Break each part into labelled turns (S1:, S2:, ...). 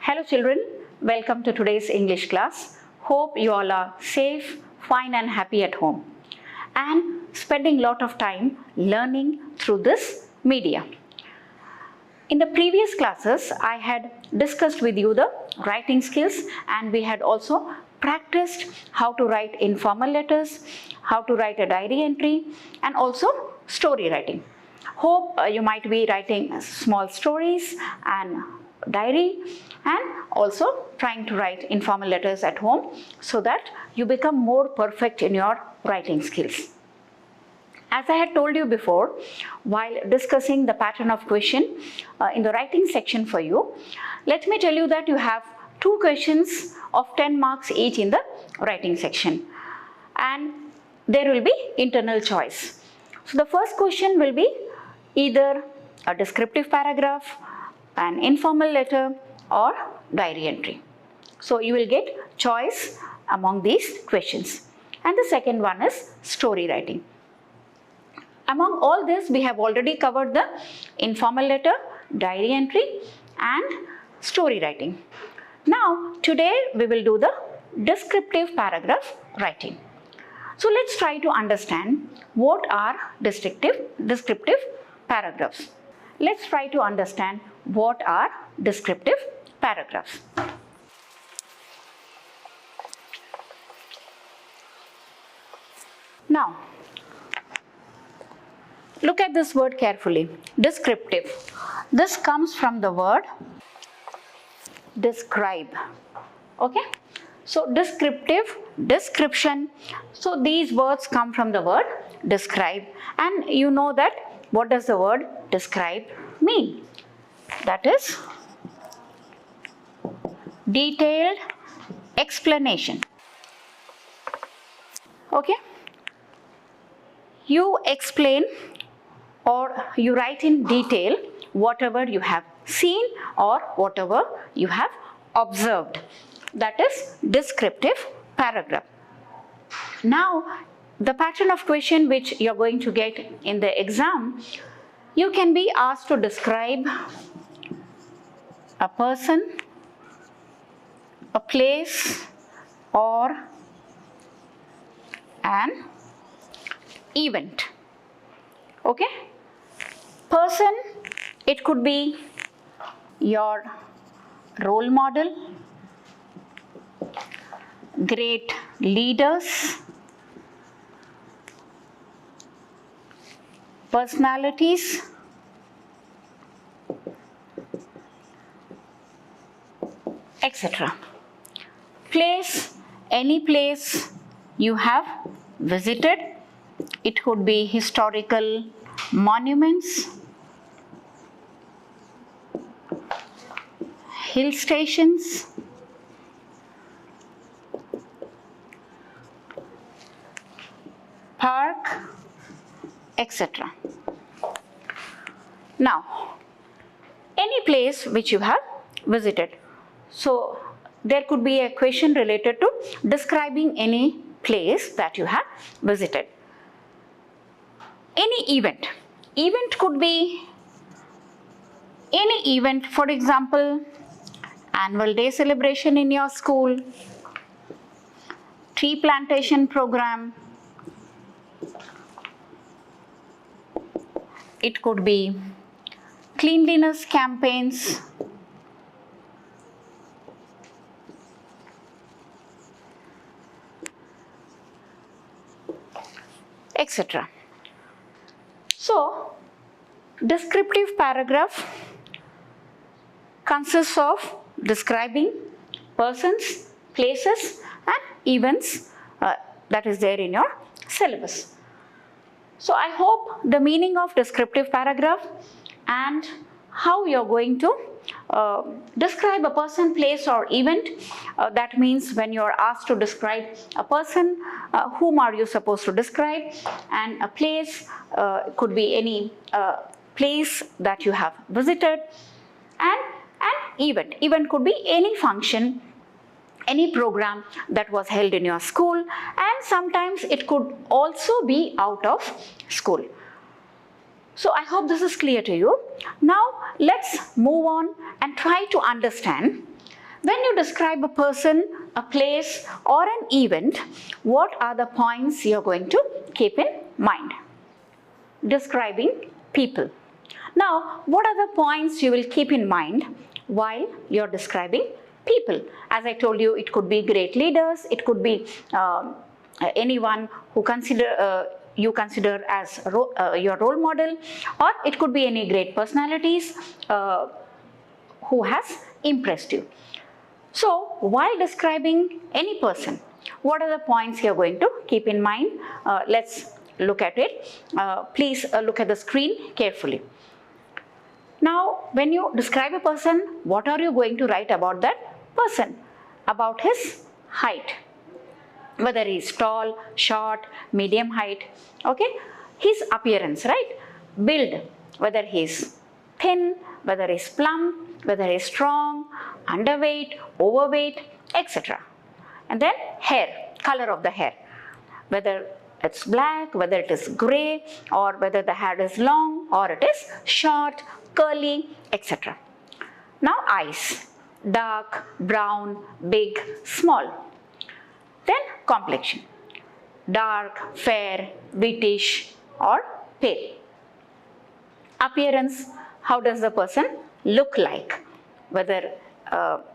S1: Hello children, welcome to today's English class. Hope you all are safe, fine and happy at home and spending lot of time learning through this media. In the previous classes, I had discussed with you the writing skills and we had also practiced how to write informal letters, how to write a diary entry and also story writing. Hope you might be writing small stories and diary and also trying to write informal letters at home so that you become more perfect in your writing skills. As I had told you before, while discussing the pattern of question in the writing section for you, let me tell you that you have 2 questions of 10 marks each in the writing section and there will be internal choice. So the first question will be either a descriptive paragraph, an informal letter or diary entry. So you will get choice among these questions. And the second one is story writing. Among all this, we have already covered the informal letter, diary entry and story writing. Now, today we will do the descriptive paragraph writing. So, let's try to understand what are descriptive paragraphs. Let's try to understand what are descriptive paragraphs. Now, look at this word carefully, descriptive. This comes from the word describe, okay? So, descriptive, description, so these words come from the word describe and you know that what does the word describe mean? That is detailed explanation, okay? You explain or you write in detail whatever you have seen or whatever you have observed. That is descriptive paragraph. Now, the pattern of question which you are going to get in the exam, you can be asked to describe a person, a place or an event, okay? Person, it could be your role model, great leaders, personalities, etc. Place, any place you have visited, it could be historical monuments, hill stations, park, etc. Now, any place which you have visited. So, there could be a question related to describing any place that you have visited. Any event. Event could be any event, for example, annual day celebration in your school, tree plantation program. It could be cleanliness campaigns, etc. So, descriptive paragraph consists of describing persons, places and events that is there in your syllabus. So, I hope the meaning of descriptive paragraph and how you are going to describe a person, place or event. That means when you are asked to describe a person, whom are you supposed to describe, and a place could be any place that you have visited, and an event. Event could be any function, any program that was held in your school, and sometimes it could also be out of school. So I hope this is clear to you. Now let's move on and try to understand When you describe a person, a place or an event, what are the points you are going to keep in mind? Describing people. Now, what are the points you will keep in mind while you are describing people? As I told you, it could be great leaders, it could be anyone who you consider as your role model, or it could be any great personalities who has impressed you. So, while describing any person, what are the points you are going to keep in mind? Let's look at it. Please look at the screen carefully. Now, when you describe a person, what are you going to write about that person? About his height, whether he is tall, short, medium height, okay? His appearance, right? Build, whether he is thin, whether he is plump, whether he is strong, underweight, overweight, etc. And then hair, color of the hair, whether it's black, whether it is grey, or whether the hair is long or it is short, curly, etc. Now eyes, dark, brown, big, small. Then complexion, dark, fair, whitish or pale. Appearance, how does the person look like? Whether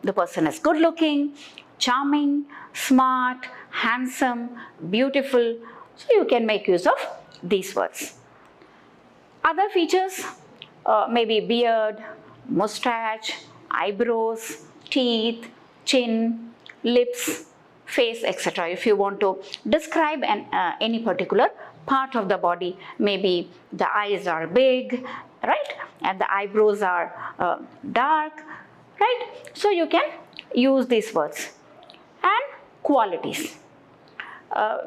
S1: the person is good looking, charming, smart, handsome, beautiful. So you can make use of these words. Other features, maybe beard, mustache, eyebrows, teeth, chin, lips, face, etc. If you want to describe any particular part of the body, maybe the eyes are big, right, and the eyebrows are dark, right? So you can use these words. And qualities.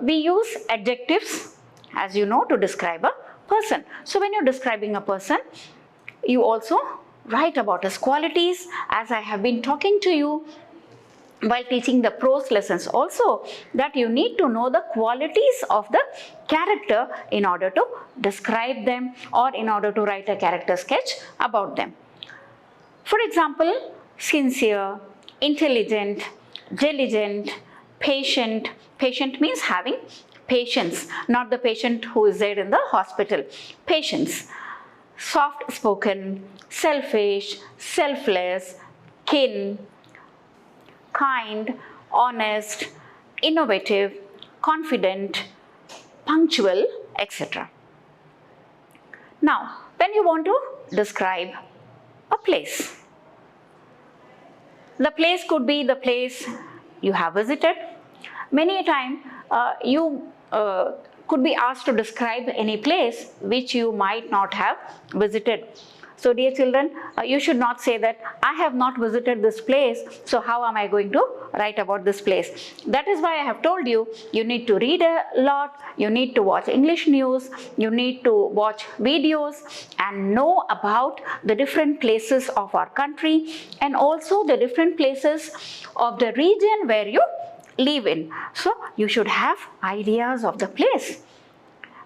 S1: We use adjectives, as you know, to describe a person. So when you're describing a person, you also write about his qualities, as I have been talking to you while teaching the prose lessons also, that you need to know the qualities of the character in order to describe them or in order to write a character sketch about them. For example, sincere, intelligent, diligent, patient. Patient means having patience, not the patient who is there in the hospital. Patience. Soft-spoken, selfish, selfless, kin, kind, honest, innovative, confident, punctual, etc. Now, when you want to describe a place, the place could be the place you have visited. Many a time you could be asked to describe any place which you might not have visited. So dear children, you should not say that I have not visited this place, so how am I going to write about this place? That is why I have told you, you need to read a lot, you need to watch English news, you need to watch videos and know about the different places of our country and also the different places of the region where you live in. So you should have ideas of the place.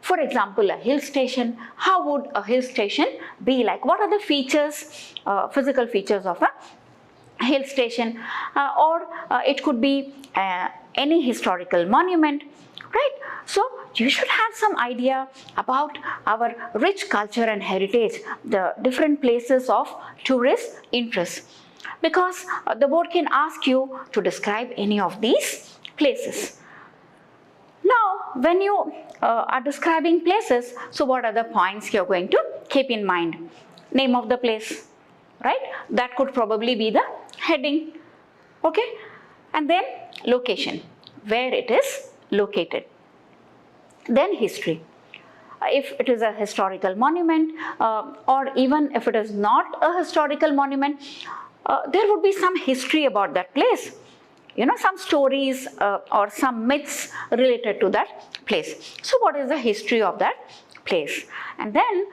S1: For example, a hill station, how would a hill station be like? What are the features, physical features of a hill station? Or it could be any historical monument, right? So you should have some idea about our rich culture and heritage, the different places of tourist interest. Because the board can ask you to describe any of these places. Now, when you are describing places, so what are the points you're going to keep in mind? Name of the place, right? That could probably be the heading, okay? And then location, where it is located. Then history. If it is a historical monument or even if it is not a historical monument, there would be some history about that place. You know, some stories or some myths related to that place. So what is the history of that place? And then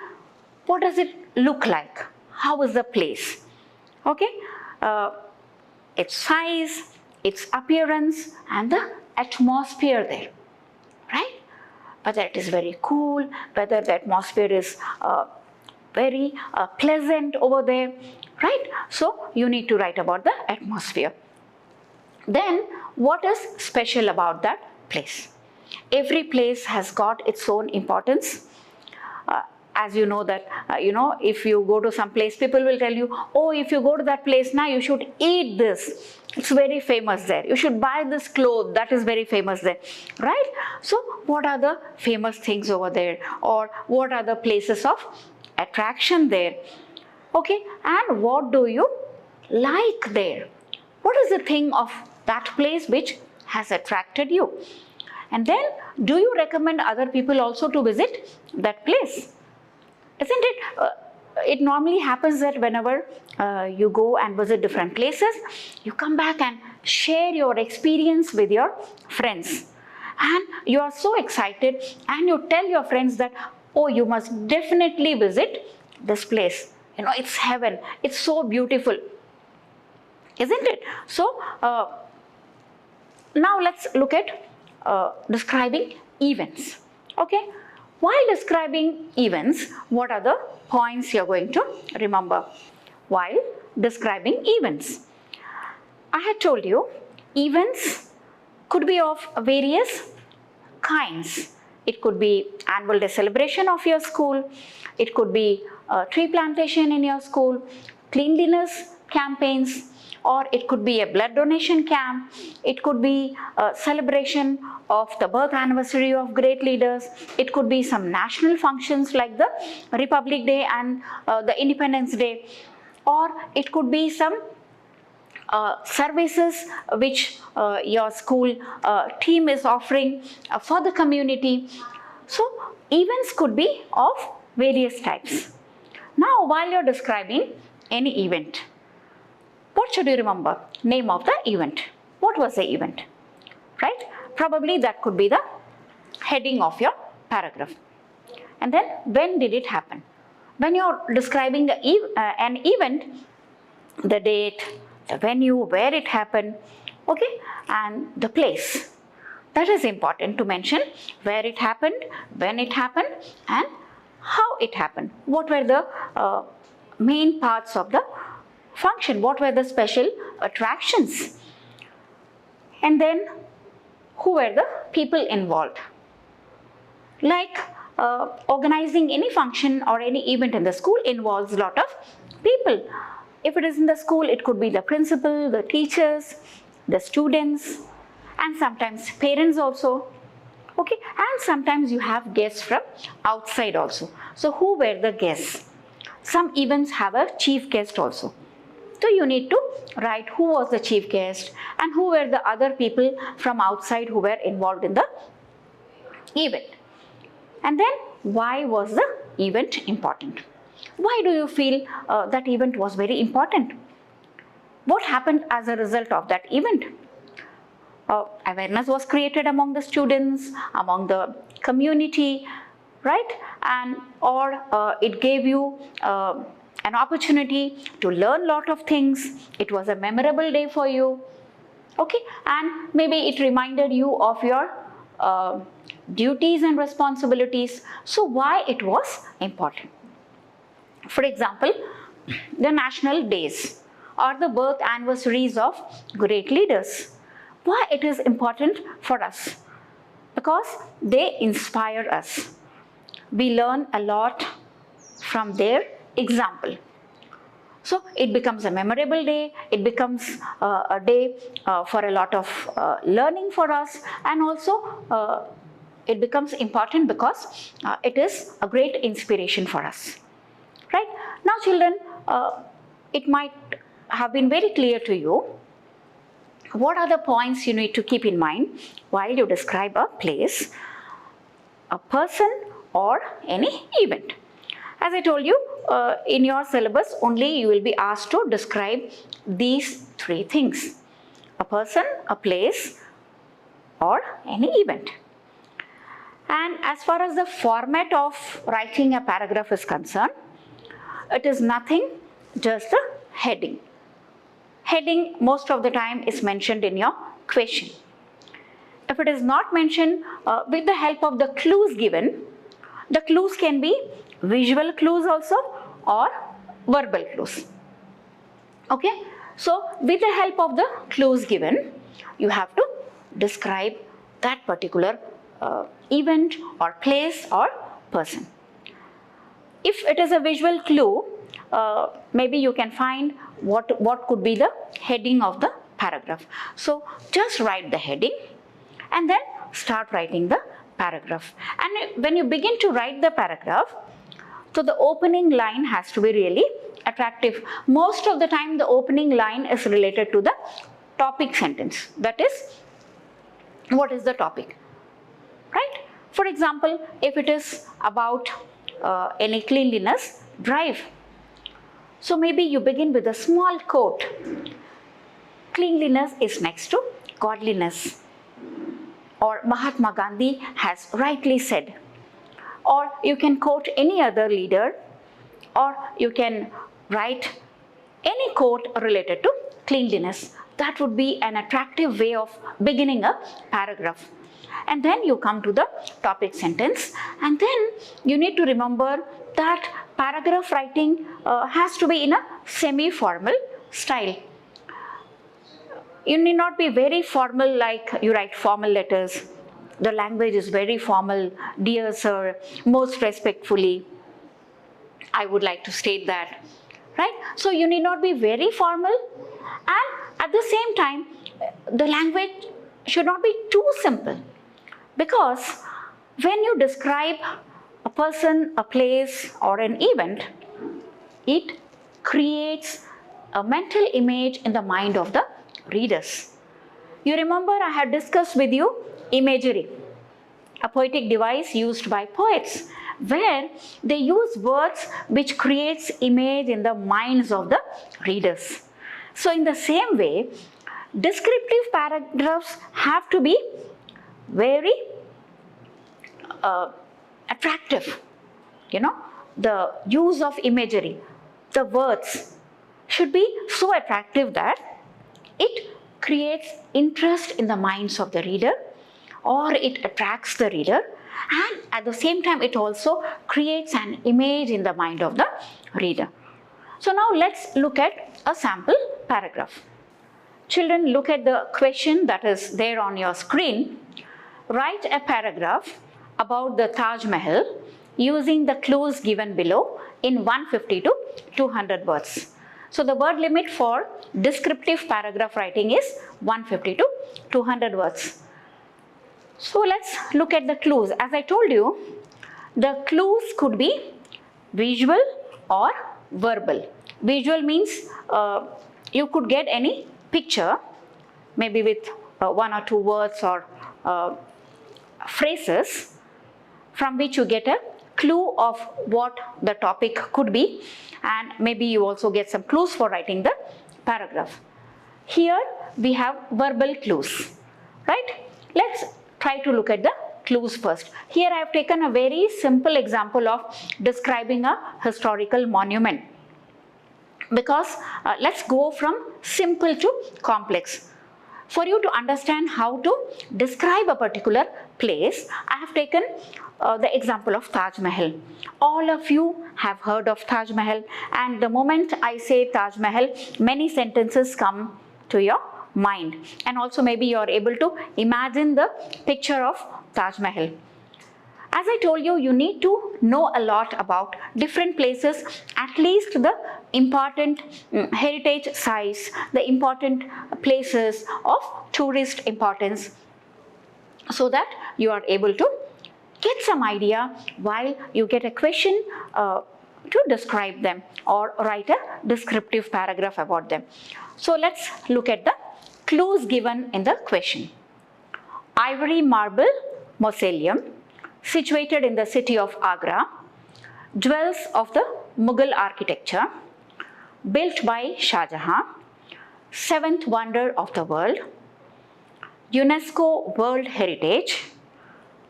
S1: what does it look like? How is the place? Okay, its size, its appearance and the atmosphere there, right? Whether it is very cool, whether the atmosphere is very pleasant over there, right? So you need to write about the atmosphere. Then what is special about that place? Every place has got its own importance. As you know that, if you go to some place, people will tell you, oh, if you go to that place now, you should eat this. It's very famous there. You should buy this cloth. That is very famous there, right? So what are the famous things over there? Or what are the places of attraction there? Okay, and what do you like there? What is the thing of that place which has attracted you? And then, do you recommend other people also to visit that place? Isn't it? It normally happens that whenever you go and visit different places, you come back and share your experience with your friends. And you are so excited and you tell your friends that, oh, you must definitely visit this place. It's heaven. It's so beautiful. Isn't it? So, now let's look at describing events. Okay? While describing events, what are the points you're going to remember while describing events? I had told you, events could be of various kinds. It could be annual day celebration of your school. It could be a tree plantation in your school, cleanliness campaigns, or it could be a blood donation camp. It could be a celebration of the birth anniversary of great leaders. It could be some national functions like the Republic Day and the Independence Day. Or it could be some services which your school team is offering for the community. So events could be of various types. Now while you're describing any event, what should you remember? Name of the event. What was the event? Right? Probably that could be the heading of your paragraph. And then when did it happen? When you're describing an event, the date, the venue, where it happened, okay, and the place. That is important to mention, where it happened, when it happened, and how it happened. What were the main parts of the function? What were the special attractions? And then who were the people involved? Like organizing any function or any event in the school involves a lot of people. If it is in the school, it could be the principal, the teachers, the students, and sometimes parents also. Okay, and sometimes you have guests from outside also. So who were the guests? Some events have a chief guest also. So you need to write who was the chief guest and who were the other people from outside who were involved in the event. And then why was the event important? Why do you feel that event was very important? What happened as a result of that event? Awareness was created among the students, among the community, right? And or it gave you an opportunity to learn a lot of things. It was a memorable day for you, okay? And maybe it reminded you of your duties and responsibilities. So why it was important? For example, the national days or the birth anniversaries of great leaders. Why it is important for us? Because they inspire us. We learn a lot from their example. So it becomes a memorable day, it becomes a day for a lot of learning for us, and also it becomes important because it is a great inspiration for us. Right? Now children, it might have been very clear to you what are the points you need to keep in mind while you describe a place, a person, or any event. As I told you, in your syllabus only you will be asked to describe these three things: a person, a place, or any event. And as far as the format of writing a paragraph is concerned, it is nothing, just a heading. Heading most of the time is mentioned in your question. If it is not mentioned, with the help of the clues given, the clues can be visual clues also or verbal clues. Okay, so with the help of the clues given, you have to describe that particular event or place or person. If it is a visual clue, maybe you can find what could be the heading of the paragraph. So just write the heading and then start writing the paragraph. And when you begin to write the paragraph, so the opening line has to be really attractive. Most of the time the opening line is related to the topic sentence. That is, what is the topic, right? For example, if it is about any cleanliness drive, so maybe you begin with a small quote. Cleanliness is next to godliness, or Mahatma Gandhi has rightly said. Or you can quote any other leader, or you can write any quote related to cleanliness. That would be an attractive way of beginning a paragraph. And then you come to the topic sentence, and then you need to remember that paragraph writing has to be in a semi-formal style. You need not be very formal like you write formal letters. The language is very formal. Dear sir, most respectfully, I would like to state that, right? So you need not be very formal, and at the same time, the language should not be too simple, because when you describe a person, a place, or an event, it creates a mental image in the mind of the readers. You remember I had discussed with you imagery, a poetic device used by poets, where they use words which creates image in the minds of the readers. So in the same way, descriptive paragraphs have to be very attractive. You know, the use of imagery, the words should be so attractive that it creates interest in the minds of the reader, or it attracts the reader, and at the same time it also creates an image in the mind of the reader. So now let's look at a sample paragraph. Children, look at the question that is there on your screen. Write a paragraph about the Taj Mahal using the clues given below in 150 to 200 words. So the word limit for descriptive paragraph writing is 150 to 200 words. So let's look at the clues. As I told you, the clues could be visual or verbal. Visual means you could get any picture, maybe with one or two words or phrases, from which you get a clue of what the topic could be, and maybe you also get some clues for writing the paragraph. Here we have verbal clues, right? Let's try to look at the clues first. Here I have taken a very simple example of describing a historical monument, because let's go from simple to complex. For you to understand how to describe a particular place, I have taken the example of Taj Mahal. All of you have heard of Taj Mahal, and the moment I say Taj Mahal, many sentences come to your mind, and also maybe you are able to imagine the picture of Taj Mahal. As I told you, you need to know a lot about different places, at least the important heritage sites, the important places of tourist importance, so that you are able to get some idea while you get a question to describe them or write a descriptive paragraph about them. So let's look at the clues given in the question. Ivory marble mausoleum situated in the city of Agra, jewels of the Mughal architecture, built by Shah Jahan, seventh wonder of the world, UNESCO World Heritage,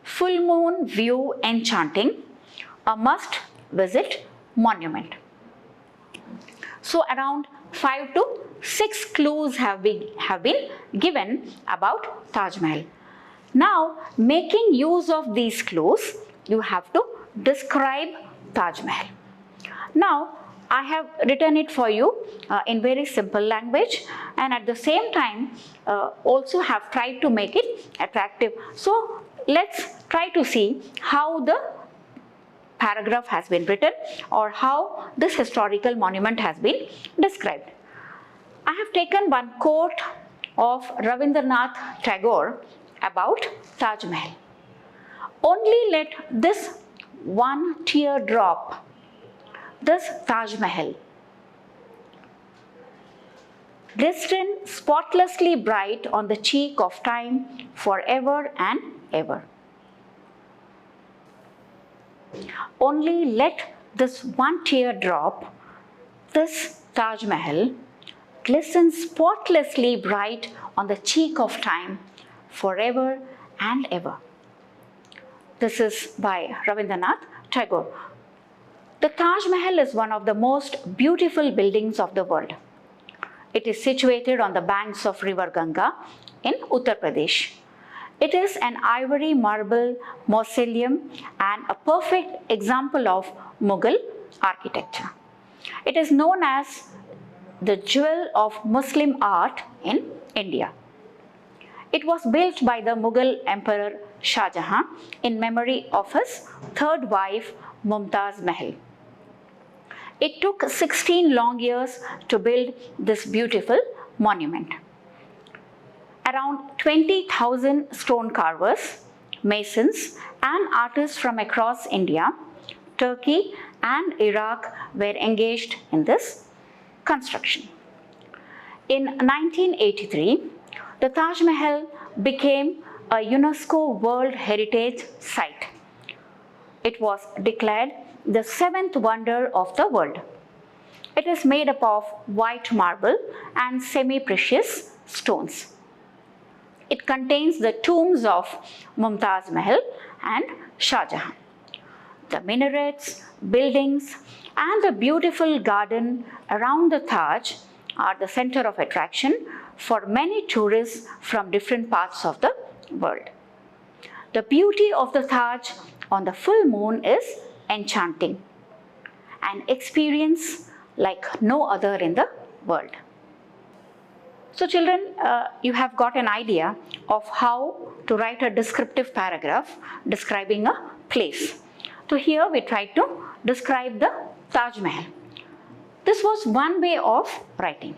S1: full moon view enchanting, a must visit monument. So around 5 to 6 clues have been given about Taj Mahal. Now, making use of these clues, you have to describe Taj Mahal. Now, I have written it for you in very simple language. and at the same time also have tried to make it attractive. So let's try to see how the paragraph has been written or how this historical monument has been described. I have taken one quote of Rabindranath Tagore about Taj Mahal. Only let this one tear drop, this Taj Mahal, glisten spotlessly bright on the cheek of time forever and ever. Only let this one tear drop, this Taj Mahal, glisten spotlessly bright on the cheek of time forever and ever. This is by Rabindranath Tagore. The Taj Mahal is one of the most beautiful buildings of the world. It is situated on the banks of river Ganga in Uttar Pradesh. It is an ivory marble mausoleum and a perfect example of Mughal architecture. It is known as the jewel of Muslim art in India. It was built by the Mughal Emperor Shah Jahan in memory of his third wife Mumtaz Mahal. It took 16 long years to build this beautiful monument. Around 20,000 stone carvers, masons and artists from across India, Turkey and Iraq were engaged in this construction. In 1983, the Taj Mahal became a UNESCO World Heritage Site. It was declared the seventh wonder of the world. It is made up of white marble and semi-precious stones. It contains the tombs of Mumtaz Mahal and Shah Jahan. The minarets, buildings, and the beautiful garden around the Taj are the center of attraction for many tourists from different parts of the world. The beauty of the Taj on the full moon is enchanting, an experience like no other in the world. So children, you have got an idea of how to write a descriptive paragraph describing a place. So here we try to describe the Taj Mahal. This was one way of writing.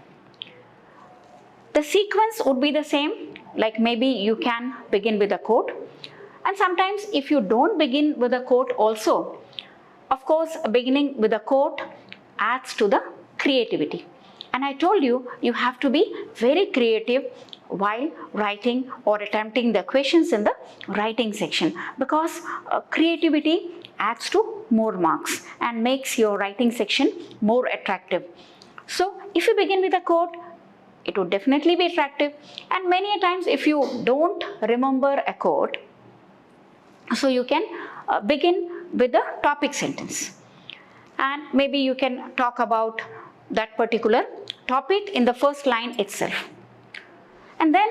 S1: The sequence would be the same, like maybe you can begin with a quote, and sometimes if you don't begin with a quote also, of course beginning with a quote adds to the creativity. And I told you, you have to be very creative while writing or attempting the questions in the writing section, because creativity adds to more marks and makes your writing section more attractive. So if you begin with a quote, it would definitely be attractive. And many a times if you don't remember a quote, so you can begin with the topic sentence. And maybe you can talk about that particular topic in the first line itself. And then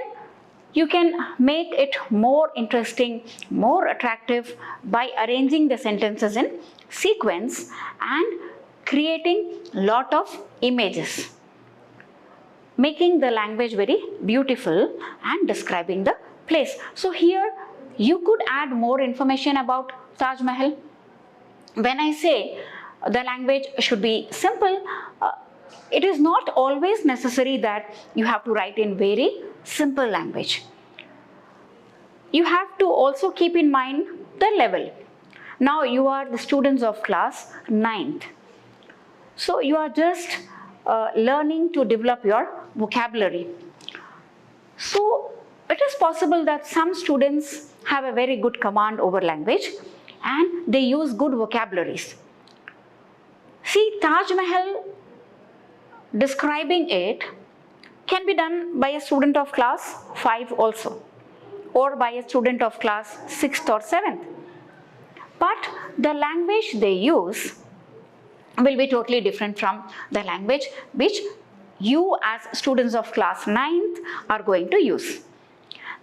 S1: you can make it more interesting, more attractive by arranging the sentences in sequence and creating lot of images, making the language very beautiful and describing the place. So here you could add more information about Taj Mahal. When I say the language should be simple, it is not always necessary that you have to write in very simple language. You have to also keep in mind the level. Now you are the students of class 9th. So you are just learning to develop your vocabulary. So it is possible that some students have a very good command over language and they use good vocabularies. See, Taj Mahal, describing it can be done by a student of class 5 also, or by a student of class 6th or 7th. But the language they use will be totally different from the language which you as students of class 9th are going to use.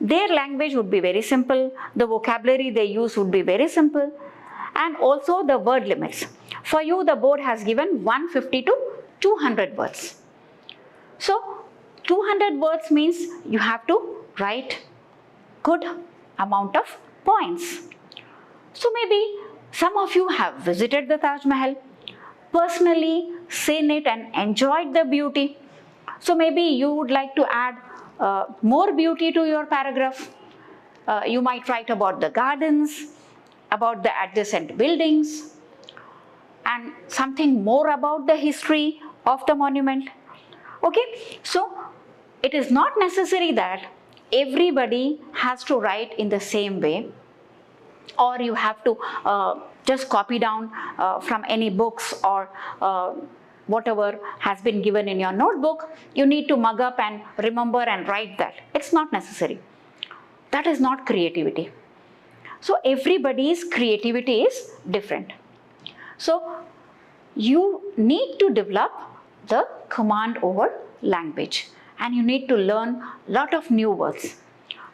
S1: Their language would be very simple, the vocabulary they use would be very simple, and also the word limits. For you, the board has given 150 to 200 words. So 200 words means you have to write good amount of points. So maybe some of you have visited the Taj Mahal, personally seen it and enjoyed the beauty. So maybe you would like to add more beauty to your paragraph. You might write about the gardens, about the adjacent buildings, and something more about the history of the monument. Okay, so it is not necessary that everybody has to write in the same way, or you have to just copy down from any books or whatever has been given in your notebook. You need to mug up and remember and write that. It's not necessary. That is not creativity. So everybody's creativity is different. So you need to develop the command over language, and you need to learn a lot of new words.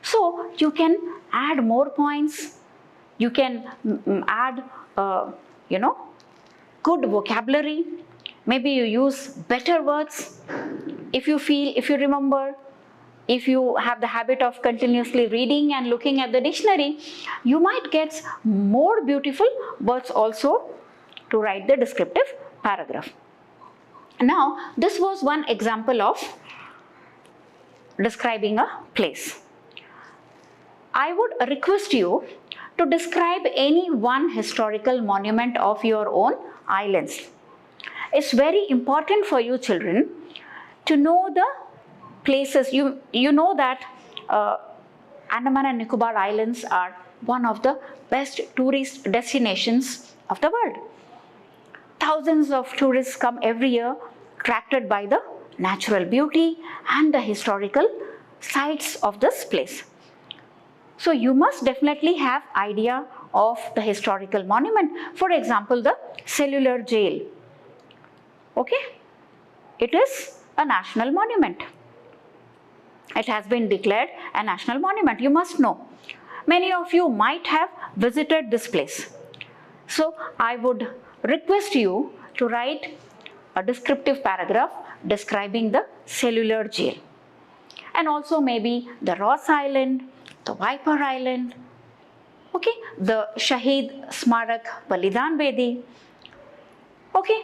S1: So you can add more points, you can add good vocabulary, maybe you use better words. If you remember, if you have the habit of continuously reading and looking at the dictionary, you might get more beautiful words also to write the descriptive paragraph. Now, this was one example of describing a place. I would request you to describe any one historical monument of your own islands. It's very important for you children to know the places. You know that Andaman and Nicobar Islands are one of the best tourist destinations of the world. Thousands of tourists come every year, attracted by the natural beauty and the historical sites of this place. So you must definitely have idea of the historical monument. For example, the cellular jail. Okay, it is a national monument. It has been declared a national monument. You must know. Many of you might have visited this place. So I would request you to write a descriptive paragraph describing the cellular jail, and also maybe the Ross Island, the Viper Island, okay, the Shaheed Smarak Balidan Bedi. Okay,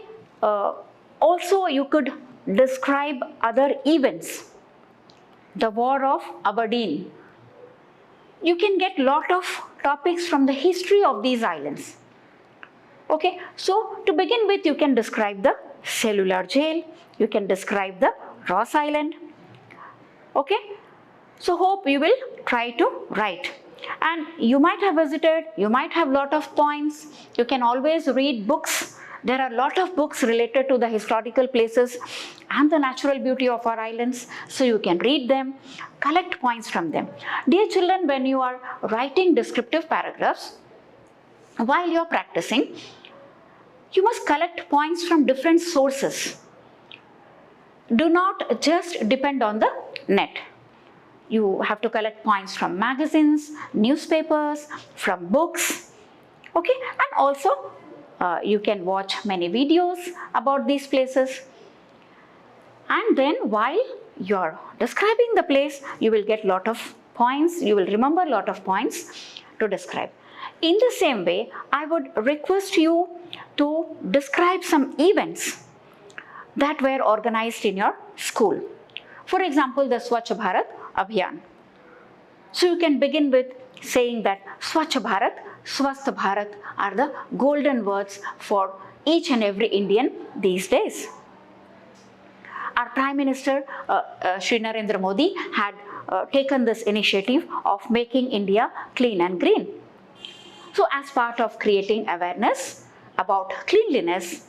S1: also you could describe other events. The War of Aberdeen. You can get lot of topics from the history of these islands. Okay, so to begin with, you can describe the cellular jail, you can describe the Ross Island. Okay, so hope you will try to write. And you might have visited, you might have lot of points. You can always read books. There are a lot of books related to the historical places and the natural beauty of our islands. So you can read them, collect points from them. Dear children, when you are writing descriptive paragraphs, while you are practicing, you must collect points from different sources. Do not just depend on the net. You have to collect points from magazines, newspapers, from books. Okay, and also you can watch many videos about these places. And then while you are describing the place, you will get lot of points, you will remember lot of points to describe. In the same way, I would request you to describe some events that were organized in your school. For example, the Swachh Bharat Abhiyan. So you can begin with saying that Swachh Bharat, Swasth Bharat are the golden words for each and every Indian these days. Our Prime Minister Shri Narendra Modi had taken this initiative of making India clean and green. So as part of creating awareness about cleanliness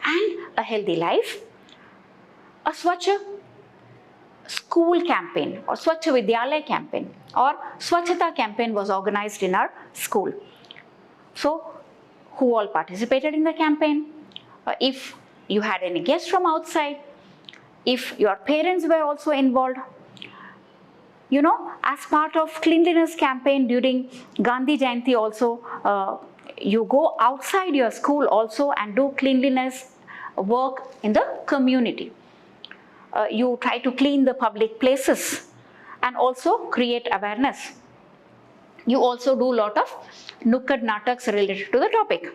S1: and a healthy life, a Swachh school campaign or Swachh Vidyalaya campaign or Swachhata campaign was organized in our school. So who all participated in the campaign? If you had any guests from outside, if your parents were also involved, you know, as part of cleanliness campaign during Gandhi Jayanti also, you go outside your school also and do cleanliness work in the community. you try to clean the public places and also create awareness. You also do a lot of nukkad nataks related to the topic.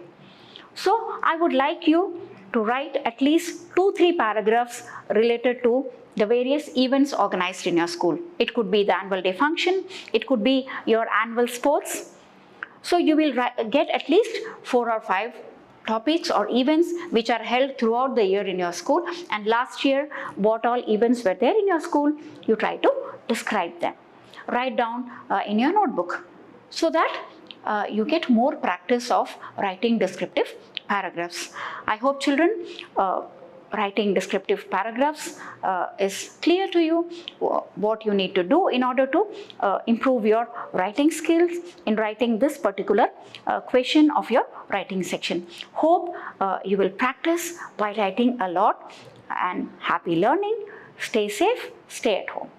S1: So I would like you to write at least 2-3 paragraphs related to the various events organized in your school. It could be the annual day function, it could be your annual sports. So you will get at least 4 or 5 topics or events which are held throughout the year in your school, and last year what all events were there in your school, you try to describe them. Write down in your notebook so that you get more practice of writing descriptive paragraphs. I hope children, writing descriptive paragraphs is clear to you, what you need to do in order to improve your writing skills in writing this particular question of your writing section. Hope you will practice by writing a lot, and happy learning. Stay safe, stay at home.